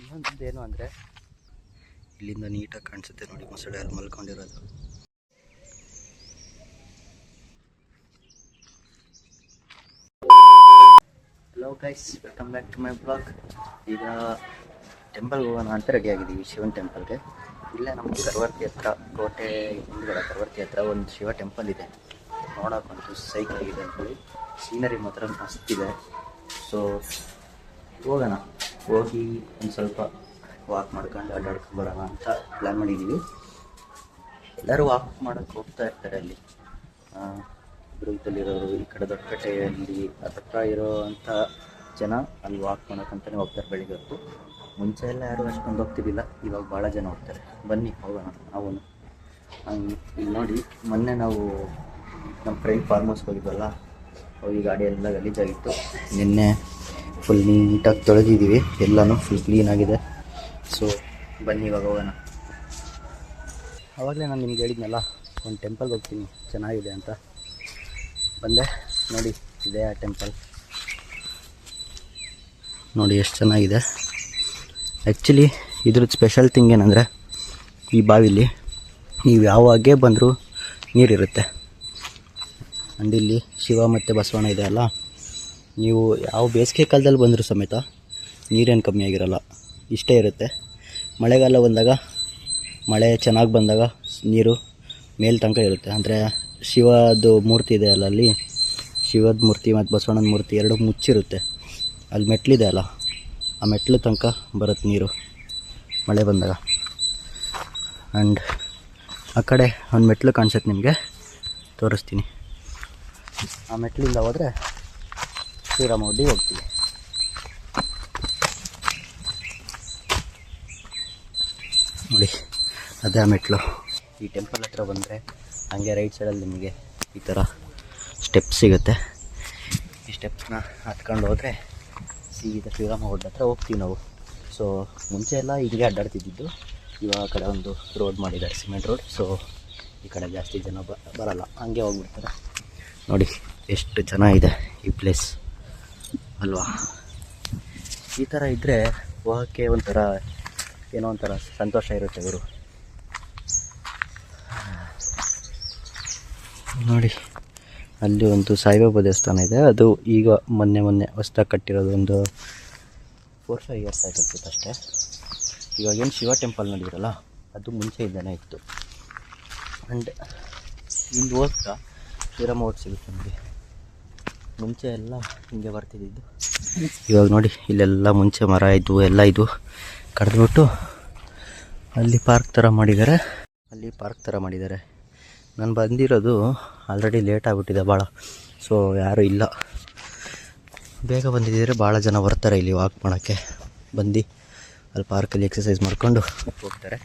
ಇನ್ನೊಂದು ಏನು ಅಂದರೆ ಇಲ್ಲಿಂದ ನೀಟಾಗಿ ಕಾಣಿಸುತ್ತೆ ನೋಡಿ ಮೊಸಳೆ ಅಲ್ಲಿ ಮಲ್ಕೊಂಡಿರೋದು. Hello guys, welcome back to my blog. ಈಗ ಟೆಂಪಲ್ಗೆ ಹೋಗೋಣ ಅಂತ ರೆಡಿ ಆಗಿದ್ದೀವಿ, ಶಿವನ್ ಟೆಂಪಲ್ಗೆ. ಇಲ್ಲೇ ನಮ್ಮ ಕರವರ್ತಿ ಹತ್ರ, ಕೋಟೆ ಹಿಂದ್ಗಡೆ ಕರವರ್ತಿ ಹತ್ರ ಒಂದು ಶಿವ ಟೆಂಪಲ್ ಇದೆ. ನೋಡೋಕ್ಕಂತೂ ಸೈಕ್ ಆಗಿದೆ ಅಂತೇಳಿ, ಸೀನರಿ ಮಾತ್ರ ಮಸ್ತಿದೆ. ಸೊ ಹೋಗೋಣ, ಹೋಗಿ ಒಂದು ಸ್ವಲ್ಪ ವಾಕ್ ಮಾಡ್ಕೊಂಡು ಅಡ್ಡಾಡ್ಕೊಂಡು ಬರೋಣ ಅಂತ ಪ್ಲ್ಯಾನ್ ಮಾಡಿದ್ದೀವಿ. ಎಲ್ಲರೂ ವಾಕ್ ಮಾಡೋಕ್ಕೆ ಹೋಗ್ತಾ ಇರ್ತಾರೆ ಅಲ್ಲಿ. ದುರ್ಗದಲ್ಲಿರೋರು, ಈ ಕಡೆ ದೊಡ್ಡಪೇಟೆಯಲ್ಲಿ ಹತ್ರ ಇರೋ ಅಂಥ ಜನ ಅಲ್ಲಿ ವಾಕ್ ಮಾಡೋಕ್ಕಂತಲೇ ಹೋಗ್ತಾರೆ ಬೆಳಿಗ್ಗೆ ಹೊತ್ತು. ಮುಂಚೆ ಎಲ್ಲ ಯಾರು ಅಷ್ಟೊಂದು ಹೋಗ್ತಿದ್ದಿಲ್ಲ, ಇವಾಗ ಭಾಳ ಜನ ಹೋಗ್ತಾರೆ. ಬನ್ನಿ ಹೋಗೋಣ ನಾವು. ಈಗ ನೋಡಿ, ಮೊನ್ನೆ ನಾವು ನಮ್ಮ ಫ್ರೆಂಡ್ ಫಾರ್ಮ್ ಹೌಸ್ಗೆ ಹೋಗಿದ್ವಲ್ಲ, ಹೋಗಿ ಗಾಡಿ ಎಲ್ಲ ಗಲೀಜಾಗಿತ್ತು. ನಿನ್ನೆ ಫುಲ್ ನೀಟಾಗಿ ತೊಳೆದಿದ್ದೀವಿ, ಎಲ್ಲನೂ ಫುಲ್ ಕ್ಲೀನಾಗಿದೆ. ಸೊ ಬನ್ನಿ ಇವಾಗ ಹೋಗೋಣ. ಆವಾಗಲೇ ನಾನು ನಿಮ್ಗೆ ಹೇಳಿದ್ನಲ್ಲ, ಒಂದು ಟೆಂಪಲ್ಗೆ ಹೋಗ್ತೀನಿ ಚೆನ್ನಾಗಿದೆ ಅಂತ. ಬಂದೆ ನೋಡಿ, ಇದೆ ಆ ಟೆಂಪಲ್. ನೋಡಿ ಎಷ್ಟು ಚೆನ್ನಾಗಿದೆ. ಆ್ಯಕ್ಚುಲಿ ಇದ್ರದ್ದು ಸ್ಪೆಷಲ್ ಥಿಂಗ್ ಏನಂದರೆ, ಈ ಬಾವಿಲಿ ನೀವು ಯಾವಾಗೇ ಬಂದರೂ ನೀರಿರುತ್ತೆ. ಆ್ಯಂಡ್ ಇಲ್ಲಿ ಶಿವ ಮತ್ತು ಬಸವಣ್ಣ ಇದೆ ಅಲ್ಲ, ನೀವು ಯಾವ ಬೇಸಿಗೆ ಕಾಲದಲ್ಲಿ ಬಂದರೂ ಸಮೇತ ನೀರೇನು ಕಮ್ಮಿ ಆಗಿರಲ್ಲ, ಇಷ್ಟೇ ಇರುತ್ತೆ. ಮಳೆಗಾಲ ಬಂದಾಗ, ಮಳೆ ಚೆನ್ನಾಗಿ ಬಂದಾಗ ನೀರು ಮೇಲ್ ತನಕ ಇರುತ್ತೆ. ಅಂದರೆ ಶಿವದ ಮೂರ್ತಿ ಇದೆ ಅಲ್ಲ, ಅಲ್ಲಿ ಶಿವದ ಮೂರ್ತಿ ಮತ್ತು ಬಸವಣ್ಣನ ಮೂರ್ತಿ ಎರಡು ಮುಚ್ಚಿರುತ್ತೆ. ಅಲ್ಲಿ ಮೆಟ್ಲಿದೆ ಅಲ್ಲ, ಆ ಮೆಟ್ಲು ತನಕ ಬರುತ್ತೆ ನೀರು ಮಳೆ ಬಂದಾಗ. ಆ್ಯಂಡ್ ಆ ಕಡೆ ಒಂದು ಮೆಟ್ಲು ಕಾಣಿಸುತ್ತೆ ನಿಮಗೆ, ತೋರಿಸ್ತೀನಿ. ಆ ಮೆಟ್ಲಿಂದ ಹೋದರೆ ಶ್ರೀರಾಮಗುಡ್ಡಿಗೆ ಹೋಗ್ತೀವಿ. ನೋಡಿ ಅದೇ ಆ ಮೆಟ್ಲು. ಈ ಟೆಂಪಲ್ ಹತ್ರ ಬಂದರೆ ಹಾಗೆ ರೈಟ್ ಸೈಡಲ್ಲಿ ನಿಮಗೆ ಈ ಥರ ಸ್ಟೆಪ್ಸ್ ಸಿಗುತ್ತೆ. ಈ ಸ್ಟೆಪ್ಸ್ನ ಹತ್ಕೊಂಡು ಹೋದರೆ ಸೀದಾ ಶ್ರೀರಾಮಗುಡ್ಡ ಹತ್ರ ಹೋಗ್ತೀವಿ ನಾವು. ಸೊ ಮುಂಚೆ ಎಲ್ಲ ಹೀಗೆ ಅಡ್ಡಾಡ್ತಿದ್ದು, ಇವಾಗ ಆ ಕಡೆ ಒಂದು ರೋಡ್ ಮಾಡಿದ್ದಾರೆ, ಸಿಮೆಂಟ್ ರೋಡ್. ಸೊ ಈ ಕಡೆ ಜಾಸ್ತಿ ಜನ ಬರಲ್ಲ, ಹಂಗೆ ಹೋಗ್ಬಿಡ್ತಾರೆ. ನೋಡಿ ಎಷ್ಟು ಚೆನ್ನಾಗಿದೆ ಈ ಪ್ಲೇಸ್ ಅಲ್ವಾ. ಈ ಥರ ಇದ್ದರೆ ಹೋಗೋಕ್ಕೆ ಒಂಥರ ಏನೋ ಒಂಥರ ಸಂತೋಷ ಇರುತ್ತೆ ಗುರು. ನೋಡಿ ಅಲ್ಲಿ ಒಂದು ಸಾಯಿಬಾಬಾ ದೇವಸ್ಥಾನ ಇದೆ. ಅದು ಈಗ ಮೊನ್ನೆ ಹೊಸ್ದಾಗಿ ಕಟ್ಟಿರೋದು, ಒಂದು 4-5 ಇಯರ್ಸ್ ಆಯ್ತು ಅಷ್ಟೇ. ಇವಾಗೇನು ಶಿವ ಟೆಂಪಲ್ ನೋಡಿದ್ರಲ್ಲ, ಅದು ಮುಂಚೆಯಿಂದನೇ ಇತ್ತು. ಆ್ಯಂಡ್ ಇಲ್ಲಿ ಹೋಗ್ತಾ ಶ್ರೀರಾಮಗುಡ್ಡ ಸಿಗುತ್ತೆ ನೋಡಿ. ಮುಂಚೆ ಎಲ್ಲ ಹಿಂಗೆ ಬರ್ತಿದ್ದು, ಇವಾಗ ನೋಡಿ ಇಲ್ಲೆಲ್ಲ ಮುಂಚೆ ಮರ ಇದ್ವು, ಎಲ್ಲ ಇದು ಕಡಿದ್ಬಿಟ್ಟು ಅಲ್ಲಿ ಪಾರ್ಕ್ ಥರ ಮಾಡಿದ್ದಾರೆ. ನಾನು ಬಂದಿರೋದು ಆಲ್ರೆಡಿ ಲೇಟ್ ಆಗಿಬಿಟ್ಟಿದೆ ಭಾಳ. ಸೊ ಯಾರೂ ಇಲ್ಲ, ಬೇಗ ಬಂದಿದ್ದರೆ ಭಾಳ ಜನ ಬರ್ತಾರೆ ಇಲ್ಲಿ ವಾಕ್ ಮಾಡೋಕ್ಕೆ. ಬಂದು ಅಲ್ಲಿ ಪಾರ್ಕಲ್ಲಿ ಎಕ್ಸಸೈಸ್ ಮಾಡಿಕೊಂಡು ಹೋಗ್ತಾರೆ.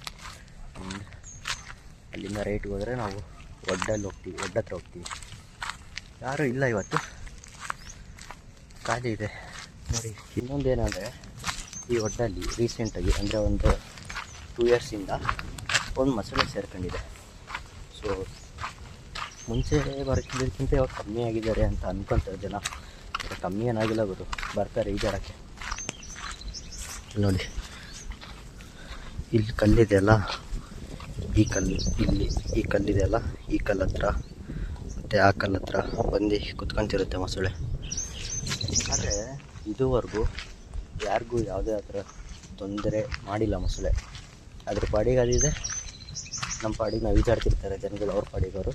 ಅಲ್ಲಿಂದ ರೈಟ್ಗೆ ಹೋದರೆ ನಾವು ಒಡ್ಡ ಹತ್ರ ಹೋಗ್ತೀವಿ. ಯಾರೂ ಇಲ್ಲ ಇವತ್ತು, ಖಾಲಿ ಇದೆ ನೋಡಿ. ಇನ್ನೊಂದೇನೆಂದರೆ, ಈ ಒಡ್ಡಲ್ಲಿ ರೀಸೆಂಟಾಗಿ, ಅಂದರೆ ಒಂದು 2 ಇಯರ್ಸಿಂದ ಒಂದು ಮೊಸಳೆ ಸೇರ್ಕೊಂಡಿದೆ. ಸೊ ಮುಂಚೆ ಬರ್ತಿದ್ದಕ್ಕಿಂತ ಇವಾಗ ಕಮ್ಮಿ ಆಗಿದ್ದಾರೆ ಅಂತ ಅಂದ್ಕೊತಾರೆ ಜನ. ಕಮ್ಮಿ ಏನಾಗಿಲ್ಲ ಗುರು, ಬರ್ತಾರೆ ಈಜಾಡೋಕ್ಕೆ. ನೋಡಿ ಇಲ್ಲಿ ಕಲ್ಲಿದೆ ಅಲ್ಲ, ಈ ಕಲ್ಲಿದೆ ಅಲ್ಲ, ಈ ಕಲ್ಲು ಹತ್ರ ಮತ್ತು ಆ ಕಲ್ಲು ಹತ್ರ ಬಂದು ಕುತ್ಕೊತಿರುತ್ತೆ ಮೊಸಳೆ. ಆದರೆ ಇದುವರೆಗೂ ಯಾರಿಗೂ ಯಾವುದೇ ಥರ ತೊಂದರೆ ಮಾಡಿಲ್ಲ ಮೊಸಳೆ. ಅದ್ರ ಪಾಡಿಗೆ ಅದಿದೆ, ನಮ್ಮ ಪಾಡಿಗೆ ನಾವು ಈಜಾಡ್ತಿರ್ತಾರೆ ಜನಗಳು, ಅವ್ರ ಪಾಡಿಗವರು.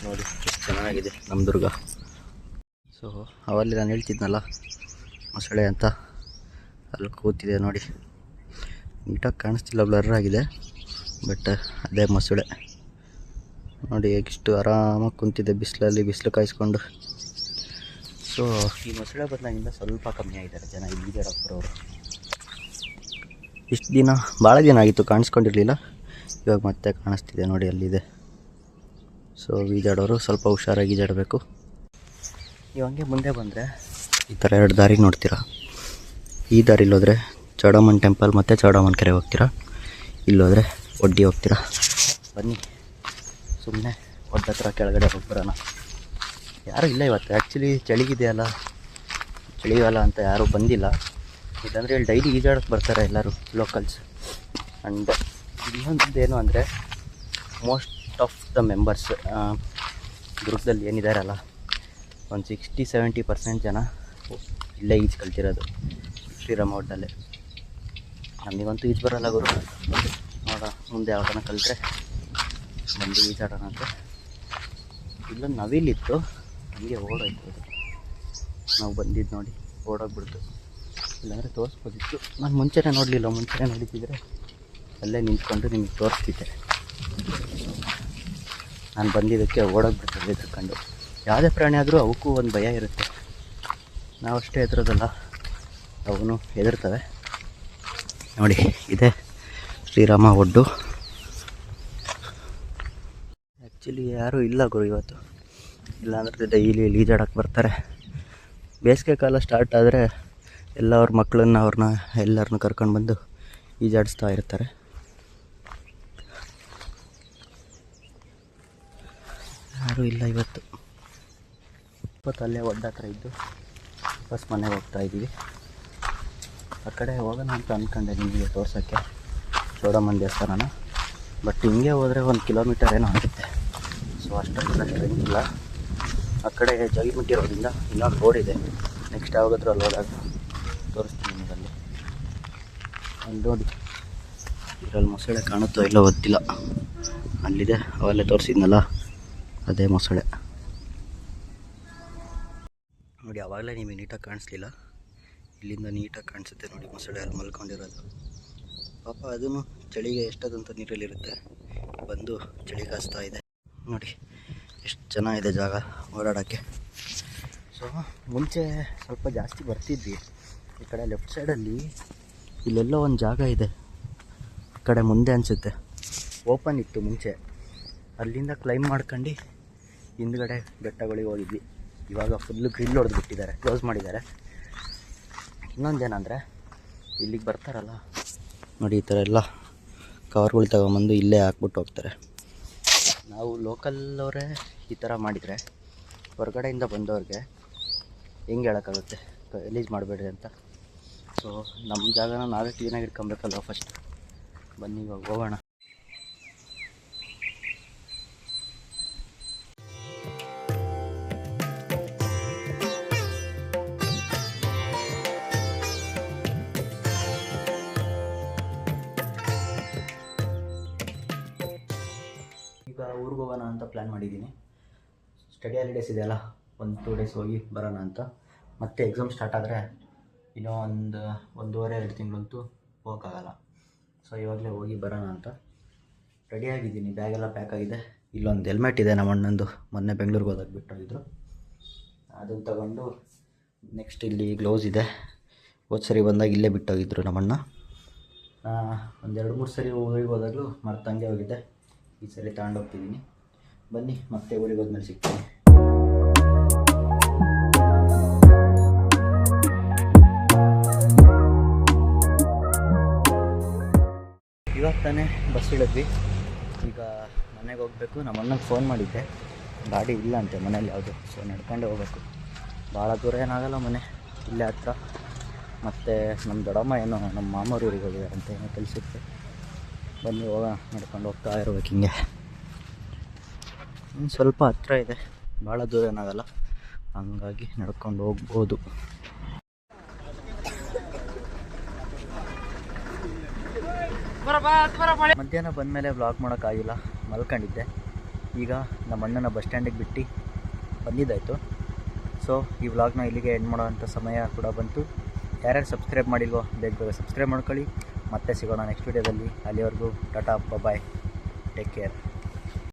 ನೋಡಿ ಎಷ್ಟು ಚೆನ್ನಾಗಿದೆ ನಮ್ಮ ದುರ್ಗ. ಸೊ ಅವಲ್ಲಿ ನಾನು ಹೇಳ್ತಿದ್ನಲ್ಲ ಮೊಸಳೆ ಅಂತ, ಅಲ್ಲಿ ಕೂತಿದೆ ನೋಡಿ. ನೀಟಾಗಿ ಕಾಣಿಸ್ತಿಲ್ಲ, ಬ್ಲರ್ ಆಗಿದೆ, ಬಟ್ ಅದೇ ಮೊಸಳೆ. ನೋಡಿ ಹೇಗಿಷ್ಟು ಆರಾಮಾಗಿ ಕುಂತಿದೆ ಬಿಸಿಲು ಕಾಯಿಸ್ಕೊಂಡು. ಸೊ ಈ ಮೊಸಳೆ ಬಂದಾಗಿಂದ ಸ್ವಲ್ಪ ಕಮ್ಮಿ ಆಗಿದ್ದಾರೆ ಜನ ಇಲ್ಲಿ ಈಜಾಡಕ್ಕೆ ಬರೋರು. ಇಷ್ಟು ದಿನ ಭಾಳ ದಿನ ಆಗಿತ್ತು ಕಾಣಿಸ್ಕೊಂಡಿರಲಿಲ್ಲ, ಇವಾಗ ಮತ್ತೆ ಕಾಣಿಸ್ತಿದೆ ನೋಡಿ, ಅಲ್ಲಿದೆ. ಸೊ ಈಜಾಡೋರು ಸ್ವಲ್ಪ ಹುಷಾರಾಗಿ ಈಜಾಡಬೇಕು. ನೀವು ಹಂಗೆ ಮುಂದೆ ಬಂದರೆ ಈ ಥರ 2 ದಾರಿ ನೋಡ್ತೀರಾ. ಈ ದಾರಿಲಿ ಹೋದರೆ ಚೌಡಮ್ಮನ ಟೆಂಪಲ್ ಮತ್ತು ಚೌಡಮ್ಮನ ಕೆರೆ ಹೋಗ್ತೀರಾ, ಇಲ್ಲೋದ್ರೆ ಒಡ್ಡಿ ಹೋಗ್ತೀರಾ. ಬನ್ನಿ ಸುಮ್ಮನೆ ಒಡ್ಡ ಹತ್ರ ಕೆಳಗಡೆ ಹೋಗ್ಬರೋಣ. ಯಾರೂ ಇಲ್ಲ ಇವತ್ತು. ಆ್ಯಕ್ಚುಲಿ ಚಳಿಗಿದೆಯಲ್ಲ, ಚಳಿಗಾಲ ಅಂತ ಯಾರೂ ಬಂದಿಲ್ಲ. ಇಲ್ಲಾಂದರೆ ಇಲ್ಲಿ ಡೈಲಿ ಈಜಾಡೋಕ್ಕೆ ಬರ್ತಾರೆ ಎಲ್ಲರೂ ಲೋಕಲ್ಸ್. ಆ್ಯಂಡ್ ಇನ್ನೊಂದೇನು ಅಂದರೆ ಮೋಸ್ಟ್ ಆಫ್ ದ ಮೆಂಬರ್ಸ್ ದುರ್ಗದಲ್ಲಿ ಏನಿದಾರಲ್ಲ, ಒಂದು 60-70% ಜನ ಇಲ್ಲೇ ಈಜು ಕಲ್ತಿರೋದು ಶ್ರೀರಾಮ ಒಡ್ಡಲ್ಲೇ. ನನಗಂತೂ ಈಜು ಬರೋಲ್ಲ ಗುರು, ನೋಡ ಮುಂದೆ ಯಾವಾಗ ಕಲಿತ್ರೆ ಬಂದು ಈಜಾಡೋಣ ಅಂತ. ಇಲ್ಲೊಂದು ನವಿಲಿತ್ತು, ಹಂಗೆ ಓಡೋಯ್ತು ಅದು. ನಾವು ಬಂದಿದ್ದು ನೋಡಿ ಓಡೋಗ್ಬಿಡ್ತು, ಇಲ್ಲಾಂದರೆ ತೋರಿಸ್ಬೋದಿತ್ತು. ನಾನು ಮುಂಚೆನೇ ನೋಡಲಿಲ್ಲ, ಮುಂಚೆನೇ ನೋಡಿದ್ದಿದ್ರೆ ಅಲ್ಲೇ ನಿಂತ್ಕೊಂಡು ನಿಮಗೆ ತೋರಿಸ್ತಿದ್ದೆ. ನಾನು ಬಂದಿದ್ದಕ್ಕೆ ಓಡೋಗ್ಬಿಡ್ತದೆ ಹೆದರ್ಕೊಂಡು. ಯಾವುದೇ ಪ್ರಾಣಿ ಆದರೂ ಅವಕ್ಕೂ ಒಂದು ಭಯ ಇರುತ್ತೆ, ನಾವಷ್ಟೇ ಹೆದರೋದಲ್ಲ, ಅವನು ಹೆದರ್ತವೆ. ನೋಡಿ ಇದೆ ಶ್ರೀರಾಮ ಒಡ್ಡು. ಆ್ಯಕ್ಚುಲಿ ಯಾರೂ ಇಲ್ಲ ಗುರು ಇವತ್ತು, ಇಲ್ಲಾಂದರೆ ಡೈಲಿ ಈಜಾಡೋಕ್ಕೆ ಬರ್ತಾರೆ. ಬೇಸಿಗೆ ಕಾಲ ಸ್ಟಾರ್ಟ್ ಆದರೆ ಎಲ್ಲ ಅವ್ರ ಮಕ್ಕಳನ್ನ ಎಲ್ಲರನ್ನೂ ಕರ್ಕೊಂಡು ಬಂದು ಈಜಾಡಿಸ್ತಾ ಇರ್ತಾರೆ. ಯಾರೂ ಇಲ್ಲ ಇವತ್ತು. ಅಲ್ಲೇ ಒಡ್ಡ ಹತ್ರ ಇದ್ದು ಬಸ್ ಮನೆಗೆ ಹೋಗ್ತಾ ಇದ್ದೀವಿ. ಆ ಕಡೆ ಹೋಗೋಣ ಅಂತ ಅಂದ್ಕೊಂಡೆ ನಿಮಗೆ ತೋರ್ಸೋಕ್ಕೆ ಚೌಡಮ್ಮನ ದೇವಸ್ಥಾನನ. ಬಟ್ ಹಿಂಗೆ ಹೋದರೆ 1 ಕಿಲೋಮೀಟರ್ ಏನೋ ಆಗುತ್ತೆ, ಸೊ ಅಷ್ಟೊಂದು ಸ್ಟ್ರೆಂತ್ ಇಲ್ಲ. ಆ ಕಡೆ ಜಗಿಮುಟ್ಟಿ ರೋಡಿಂದ ಇನ್ನೊಂದು ರೋಡ್ ಇದೆ, ನೆಕ್ಸ್ಟ್ ಯಾವಾಗಾದ್ರೂ ಅಲ್ಲಿ ಹೋದಾಗ ತೋರಿಸ್ತೀನಿ ನಿಮಗಲ್ಲಿ. ಅಲ್ಲಿ ನೋಡಿ ಇದರಲ್ಲಿ ಮೊಸಳೆ ಕಾಣುತ್ತೋ ಇಲ್ಲೋ ಗೊತ್ತಿಲ್ಲ, ಅಲ್ಲಿದೆ, ಅವಲ್ಲೇ ತೋರಿಸಿದ್ನಲ್ಲ ಅದೇ ಮೊಸಳೆ. ನೋಡಿ ಆವಾಗಲೇ ನಿಮಗೆ ನೀಟಾಗಿ ಕಾಣಿಸ್ಲಿಲ್ಲ, ಇಲ್ಲಿಂದ ನೀಟಾಗಿ ಕಾಣಿಸುತ್ತೆ ನೋಡಿ ಮೊಸಳೆ ಅಲ್ಲಿ ಮಲ್ಕೊಂಡಿರೋದು. ಪಾಪ ಅದೂ ಚಳಿಗೆ ಎಷ್ಟದಂತ ನೀರಲ್ಲಿರುತ್ತೆ, ಬಂದು ಚಳಿ ಕಾಸ್ತಾ ಇದೆ. ನೋಡಿ ಎಷ್ಟು ಚೆನ್ನಾಗಿದೆ ಜಾಗ ಓಡಾಡೋಕ್ಕೆ. ಸೊ ಮುಂಚೆ ಸ್ವಲ್ಪ ಜಾಸ್ತಿ ಬರ್ತಿದ್ವಿ ಈ ಕಡೆ. ಲೆಫ್ಟ್ ಸೈಡಲ್ಲಿ ಇಲ್ಲೆಲ್ಲೋ ಒಂದು ಜಾಗ ಇದೆ, ಈ ಕಡೆ ಮುಂದೆ ಅನಿಸುತ್ತೆ, ಓಪನ್ ಇತ್ತು ಮುಂಚೆ. ಅಲ್ಲಿಂದ ಕ್ಲೈಮ್ ಮಾಡ್ಕೊಂಡು ಹಿಂದ್ಗಡೆ ಬೆಟ್ಟಗಳಿಗೆ ಹೋಗಿದ್ವಿ. ಇವಾಗ ಫುಲ್ಲು ಗ್ರಿಲ್ ಹೊಡೆದ್ಬಿಟ್ಟಿದ್ದಾರೆ, ಕ್ಲೋಸ್ ಮಾಡಿದ್ದಾರೆ. ಇನ್ನೊಂದೇನೆಂದರೆ ಇಲ್ಲಿಗೆ ಬರ್ತಾರಲ್ಲ ನೋಡಿ, ಈ ಥರ ಎಲ್ಲ ಕವರ್ಗಳು ತಗೊಂಬಂದು ಇಲ್ಲೇ ಹಾಕ್ಬಿಟ್ಟು ಹೋಗ್ತಾರೆ. ನಾವು ಲೋಕಲ್ಲವರೇ ಈ ಥರ ಮಾಡಿದರೆ ಹೊರಗಡೆಯಿಂದ ಬಂದವ್ರಿಗೆ ಹೆಂಗೆ ಹೇಳೋಕ್ಕಾಗುತ್ತೆ ಗಲೀಜು ಮಾಡಬೇಡ್ರಿ ಅಂತ. ಸೊ ನಮ್ಮ ಜಾಗನ ನಾವೇ ಕ್ಲೀನಾಗಿ ಇಟ್ಕೊಬೇಕಲ್ವ ಫಸ್ಟ್. ಬನ್ನಿ ಇವಾಗ ಹೋಗೋಣ. ಈಗ ಊರಿಗೆ ಹೋಗೋಣ ಅಂತ ಪ್ಲ್ಯಾನ್ ಮಾಡಿದ್ದೀನಿ. ಸ್ಟಡಿ ಹಾಲಿಡೇಸ್ ಇದೆಯಲ್ಲ, 1-2 ಡೇಸ್ ಹೋಗಿ ಬರೋಣ ಅಂತ. ಮತ್ತೆ ಎಕ್ಸಾಮ್ ಸ್ಟಾರ್ಟ್ ಆದರೆ ಇನ್ನೂ 1.5-2 ತಿಂಗಳಂತೂ ಹೋಗೋಕ್ಕಾಗಲ್ಲ. ಸೊ ಇವಾಗಲೇ ಹೋಗಿ ಬರೋಣ ಅಂತ ರೆಡಿಯಾಗಿದ್ದೀನಿ. ಬ್ಯಾಗೆಲ್ಲ ಪ್ಯಾಕ್ ಆಗಿದೆ. ಇಲ್ಲೊಂದು ಹೆಲ್ಮೆಟ್ ಇದೆ ನಮ್ಮ ಅಣ್ಣಂದು, ಮೊನ್ನೆ ಬೆಂಗಳೂರಿಗೆ ಹೋದಾಗ ಬಿಟ್ಟೋಗಿದ್ರು, ಅದನ್ನು ತಗೊಂಡು. ನೆಕ್ಸ್ಟ್ ಇಲ್ಲಿ ಗ್ಲೌಸ್ ಇದೆ, ಹೋದ ಸರಿ ಬಂದಾಗ ಇಲ್ಲೇ ಬಿಟ್ಟೋಗಿದ್ರು ನಮ್ಮಣ್ಣ. 1-2-3 ಸರಿ ಊರಿಗೆ ಹೋದಾಗಲೂ ಮರ್ತಂಗೆ ಹೋಗಿದ್ದೆ, ಈ ಸರಿ ತಗೊಂಡೋಗ್ತಿದ್ದೀನಿ. ಬನ್ನಿ ಮತ್ತೆ ಊರಿಗೆ ಹೋದ್ಮೇಲೆ ಸಿಗ್ತೀನಿ. ಇವಾಗ ತಾನೇ ಬಸ್ ಇಳಿದ್ವಿ, ಈಗ ಮನೆಗೆ ಹೋಗಬೇಕು. ನಮ್ಮ ಅಣ್ಣಗೆ ಫೋನ್ ಮಾಡಿದ್ದೆ, ಗಾಡಿ ಇಲ್ಲ ಅಂತೆ ಮನೇಲಿ ಯಾವುದು, ಸೊ ನಡ್ಕೊಂಡೇ ಹೋಗ್ಬೇಕು. ಭಾಳ ದೂರ ಏನಾಗಲ್ಲ ಮನೆ, ಇಲ್ಲೇ ಹತ್ರ. ಮತ್ತು ನಮ್ಮ ದೊಡ್ಡಮ್ಮ ಏನೋ ನಮ್ಮ ಮಾಮೂರು ಊರಿಗೆ ಹೋಗಿದ್ದಾರೆ ಅಂತ ಏನೋ ತಿಳಿಸುತ್ತೆ. ಬನ್ನಿ ಹೋಗೋಣ, ನಡ್ಕೊಂಡು ಹೋಗ್ತಾ ಇರ್ಬೇಕು ಹಿಂಗೆ. ಇನ್ನು ಸ್ವಲ್ಪ ಹತ್ರ ಇದೆ, ಭಾಳ ದೂರ ಏನಾಗಲ್ಲ, ಹಂಗಾಗಿ ನಡ್ಕೊಂಡು ಹೋಗ್ಬೋದು. ಮಧ್ಯಾಹ್ನ ಬಂದಮೇಲೆ ವ್ಲಾಗ್ ಮಾಡೋಕ್ಕಾಗಿಲ್ಲ, ಮಲ್ಕೊಂಡಿದ್ದೆ. ಈಗ ನಮ್ಮ ಅಣ್ಣನ ಬಸ್ ಸ್ಟ್ಯಾಂಡಿಗೆ ಬಿಟ್ಟು ಬಂದಿದ್ದಾಯಿತು. ಸೊ ಈ ವ್ಲಾಗ್ನ ಇಲ್ಲಿಗೆ ಎಂಡ್ ಮಾಡೋವಂಥ ಸಮಯ ಕೂಡ ಬಂತು. ಯಾರ್ಯಾರು ಸಬ್ಸ್ಕ್ರೈಬ್ ಮಾಡಿಲ್ವೋ ಬೇಗ ಸಬ್ಸ್ಕ್ರೈಬ್ ಮಾಡ್ಕೊಳ್ಳಿ. ಮತ್ತೆ ಸಿಗೋಣ ನೆಕ್ಸ್ಟ್ ವೀಡಿಯೋದಲ್ಲಿ. ಅಲ್ಲಿವರೆಗೂ ಟಾಟಾ, ಬಾಯ್, ಟೇಕ್ ಕೇರ್.